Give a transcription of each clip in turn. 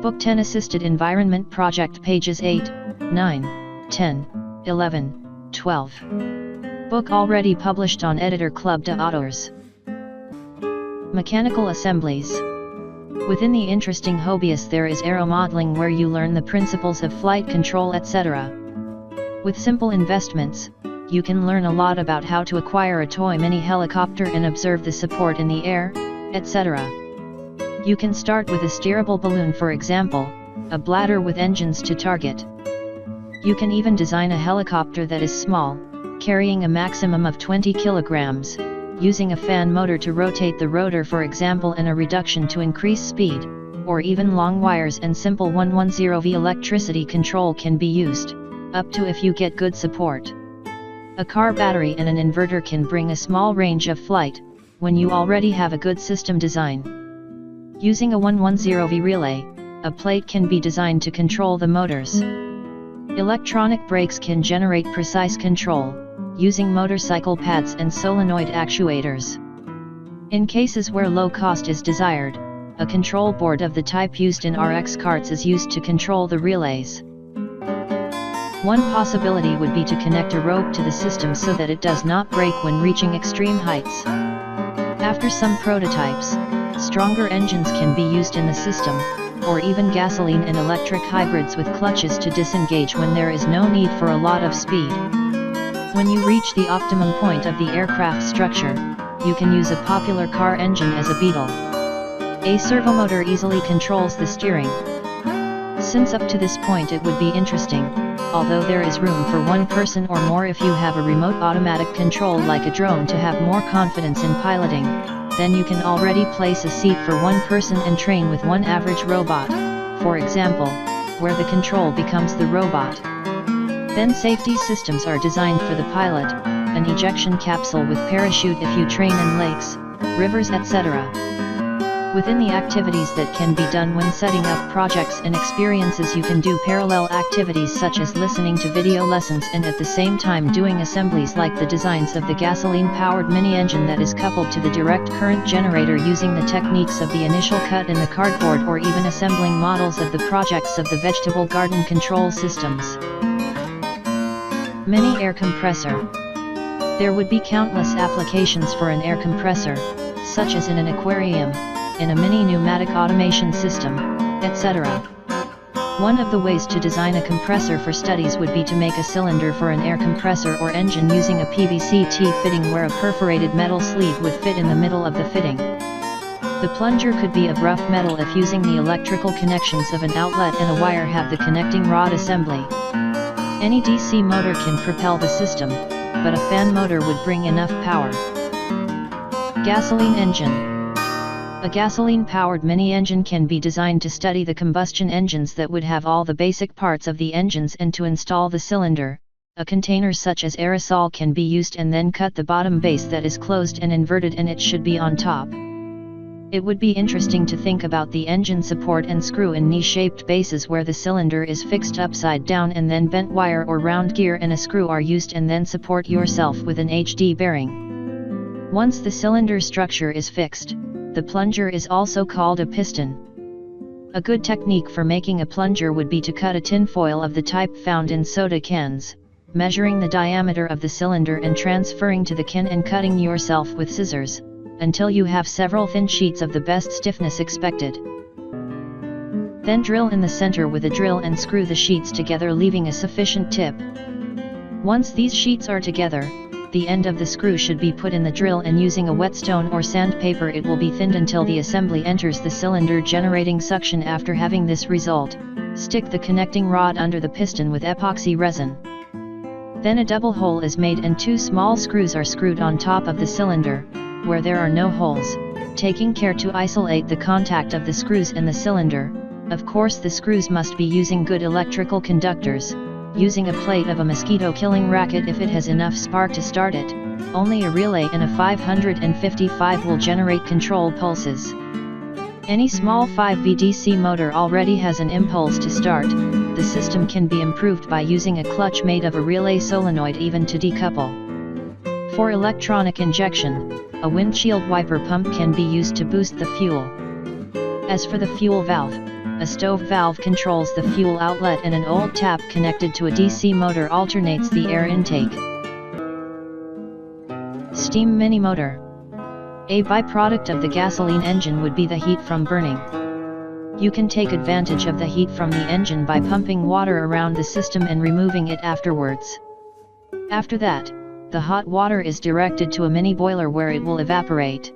Book 10 Assisted Environment Project pages 8, 9, 10, 11, 12. Book already published on Editor Club de Auteurs. Mechanical assemblies. Within the interesting hobbyist there is aeromodeling, where you learn the principles of flight control, etc. With simple investments, you can learn a lot about how to acquire a toy mini helicopter and observe the support in the air, etc. You can start with a steerable balloon, for example, a bladder with engines to target. You can even design a helicopter that is small, carrying a maximum of 20 kilograms, using a fan motor to rotate the rotor, for example, and a reduction to increase speed, or even long wires and simple 110V electricity control can be used, up to if you get good support. A car battery and an inverter can bring a small range of flight, when you already have a good system design. Using a 110V relay, a plate can be designed to control the motors. Electronic brakes can generate precise control, using motorcycle pads and solenoid actuators. In cases where low cost is desired, a control board of the type used in RX carts is used to control the relays. One possibility would be to connect a rope to the system so that it does not break when reaching extreme heights. After some prototypes, stronger engines can be used in the system, or even gasoline and electric hybrids with clutches to disengage when there is no need for a lot of speed. When you reach the optimum point of the aircraft structure, you can use a popular car engine as a Beetle. A servomotor easily controls the steering. Since up to this point it would be interesting, although there is room for one person or more if you have a remote automatic control like a drone to have more confidence in piloting, then you can already place a seat for one person and train with one average robot, for example, where the control becomes the robot. Then safety systems are designed for the pilot, an ejection capsule with parachute if you train in lakes, rivers, etc. Within the activities that can be done when setting up projects and experiences, you can do parallel activities such as listening to video lessons and at the same time doing assemblies, like the designs of the gasoline-powered mini-engine that is coupled to the direct current generator using the techniques of the initial cut in the cardboard, or even assembling models of the projects of the vegetable garden control systems. Mini air compressor. There would be countless applications for an air compressor, such as in an aquarium, in a mini pneumatic automation system, etc. One of the ways to design a compressor for studies would be to make a cylinder for an air compressor or engine using a PVC T-fitting where a perforated metal sleeve would fit in the middle of the fitting. The plunger could be of rough metal if using the electrical connections of an outlet and a wire have the connecting rod assembly. Any DC motor can propel the system, but a fan motor would bring enough power. Gasoline engine. A gasoline-powered mini-engine can be designed to study the combustion engines that would have all the basic parts of the engines, and to install the cylinder, a container such as aerosol can be used, and then cut the bottom base that is closed and inverted, and it should be on top. It would be interesting to think about the engine support and screw in knee-shaped bases where the cylinder is fixed upside down, and then bent wire or round gear and a screw are used, and then support yourself with an HD bearing. Once the cylinder structure is fixed, the plunger is also called a piston. A good technique for making a plunger would be to cut a tin foil of the type found in soda cans, measuring the diameter of the cylinder and transferring to the can and cutting yourself with scissors, until you have several thin sheets of the best stiffness expected. Then drill in the center with a drill and screw the sheets together, leaving a sufficient tip. Once these sheets are together, the end of the screw should be put in the drill, and using a whetstone or sandpaper it will be thinned until the assembly enters the cylinder, generating suction. After having this result, stick the connecting rod under the piston with epoxy resin. Then a double hole is made and two small screws are screwed on top of the cylinder, where there are no holes, taking care to isolate the contact of the screws and the cylinder. Of course the screws must be using good electrical conductors, using a plate of a mosquito-killing racket if it has enough spark to start it. Only a relay and a 555 will generate control pulses. Any small 5V DC motor already has an impulse to start. The system can be improved by using a clutch made of a relay solenoid, even to decouple. For electronic injection, a windshield wiper pump can be used to boost the fuel. As for the fuel valve, a stove valve controls the fuel outlet and an old tap connected to a DC motor alternates the air intake. Steam mini motor. A byproduct of the gasoline engine would be the heat from burning. You can take advantage of the heat from the engine by pumping water around the system and removing it afterwards. After that, the hot water is directed to a mini boiler where it will evaporate.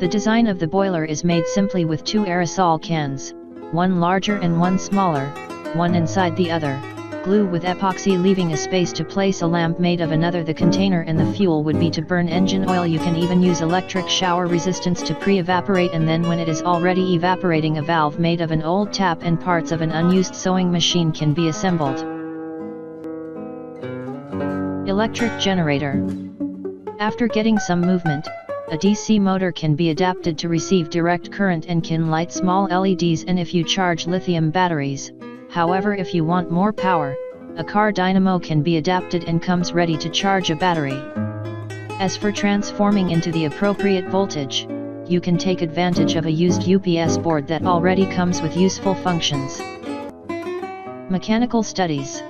The design of the boiler is made simply with two aerosol cans, one larger and one smaller, one inside the other, glue with epoxy leaving a space to place a lamp made of another. The container and the fuel would be to burn engine oil. You can even use electric shower resistance to pre-evaporate, and then when it is already evaporating, a valve made of an old tap and parts of an unused sewing machine can be assembled. Electric generator. After getting some movement, a DC motor can be adapted to receive direct current and can light small LEDs and if you charge lithium batteries. However, if you want more power, a car dynamo can be adapted and comes ready to charge a battery. As for transforming into the appropriate voltage, you can take advantage of a used UPS board that already comes with useful functions. Mechanical studies.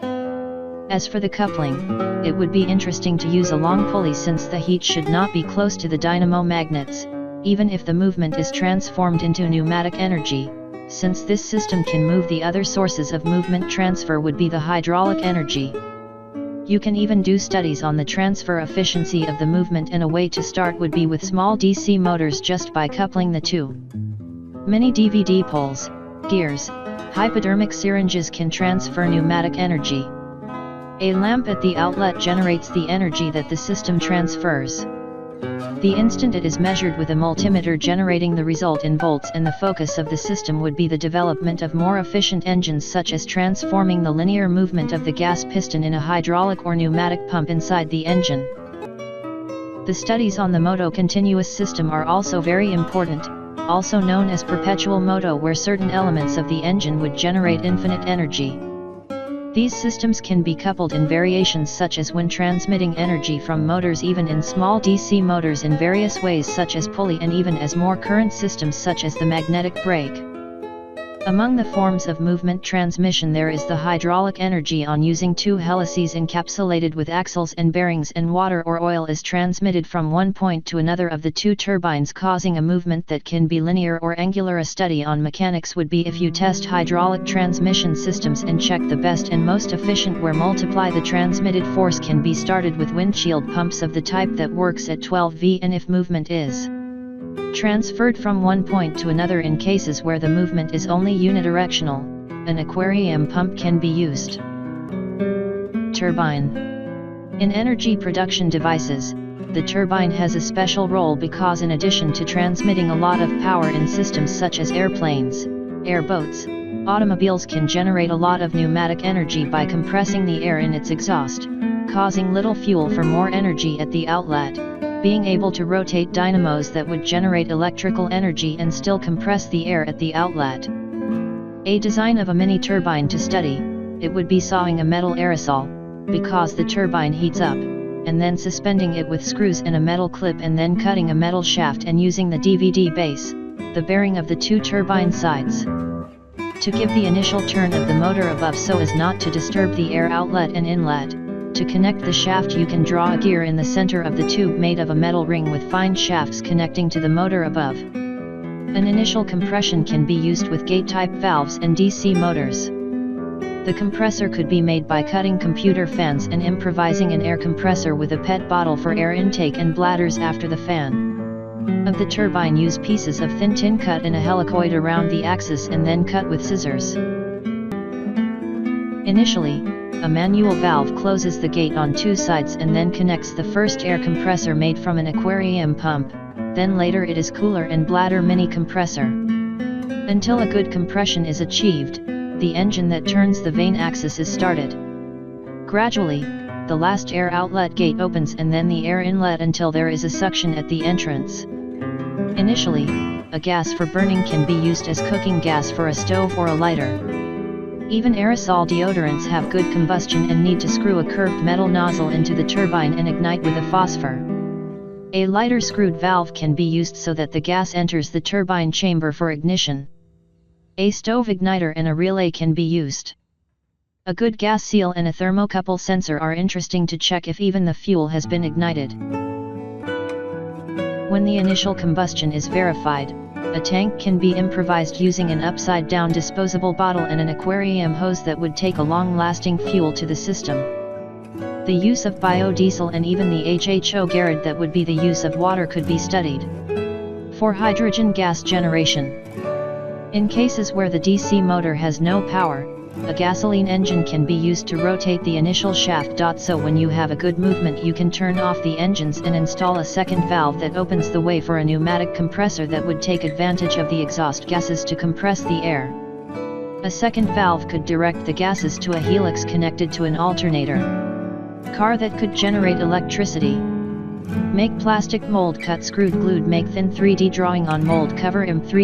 As for the coupling, it would be interesting to use a long pulley since the heat should not be close to the dynamo magnets, even if the movement is transformed into pneumatic energy. Since this system can move, the other sources of movement transfer would be the hydraulic energy. You can even do studies on the transfer efficiency of the movement, and a way to start would be with small DC motors just by coupling the two. Many DVD poles, gears, hypodermic syringes can transfer pneumatic energy. A lamp at the outlet generates the energy that the system transfers. The instant it is measured with a multimeter generating the result in volts, and the focus of the system would be the development of more efficient engines, such as transforming the linear movement of the gas piston in a hydraulic or pneumatic pump inside the engine. The studies on the moto continuous system are also very important, also known as perpetual moto, where certain elements of the engine would generate infinite energy. These systems can be coupled in variations, such as when transmitting energy from motors, even in small DC motors, in various ways such as pulley, and even as more current systems such as the magnetic brake. Among the forms of movement transmission, there is the hydraulic energy on using two helices encapsulated with axles and bearings, and water or oil is transmitted from one point to another of the two turbines, causing a movement that can be linear or angular. A study on mechanics would be if you test hydraulic transmission systems and check the best and most efficient, where multiply the transmitted force can be started with windshield pumps of the type that works at 12 V, and if movement is transferred from one point to another in cases where the movement is only unidirectional, an aquarium pump can be used. Turbine. In energy production devices, the turbine has a special role because in addition to transmitting a lot of power in systems such as airplanes, airboats, automobiles, can generate a lot of pneumatic energy by compressing the air in its exhaust, causing little fuel for more energy at the outlet, being able to rotate dynamos that would generate electrical energy and still compress the air at the outlet. A design of a mini turbine to study, it would be sawing a metal aerosol, because the turbine heats up, and then suspending it with screws and a metal clip, and then cutting a metal shaft and using the DVD base, the bearing of the two turbine sides, to give the initial turn of the motor above so as not to disturb the air outlet and inlet. To connect the shaft, you can draw a gear in the center of the tube made of a metal ring with fine shafts connecting to the motor above. An initial compression can be used with gate-type valves and DC motors. The compressor could be made by cutting computer fans and improvising an air compressor with a PET bottle for air intake and bladders after the fan. Of the turbine, use pieces of thin tin cut in a helicoid around the axis and then cut with scissors. Initially, a manual valve closes the gate on two sides and then connects the first air compressor made from an aquarium pump, then later it is cooler and bladder mini compressor. Until a good compression is achieved, the engine that turns the vane axis is started. Gradually, the last air outlet gate opens and then the air inlet until there is a suction at the entrance. Initially, a gas for burning can be used as cooking gas for a stove or a lighter. Even aerosol deodorants have good combustion and need to screw a curved metal nozzle into the turbine and ignite with a phosphor. A lighter screwed valve can be used so that the gas enters the turbine chamber for ignition. A stove igniter and a relay can be used. A good gas seal and a thermocouple sensor are interesting to check if even the fuel has been ignited. When the initial combustion is verified, a tank can be improvised using an upside-down disposable bottle and an aquarium hose that would take a long-lasting fuel to the system. The use of biodiesel and even the HHO Garrett that would be the use of water could be studied. For hydrogen gas generation. In cases where the DC motor has no power, a gasoline engine can be used to rotate the initial shaft. So when you have a good movement you can turn off the engines and install a second valve that opens the way for a pneumatic compressor that would take advantage of the exhaust gases to compress the air. A second valve could direct the gases to a helix connected to an alternator car that could generate electricity. Make plastic mold cut screwed glued. Make thin 3D drawing on mold cover. M3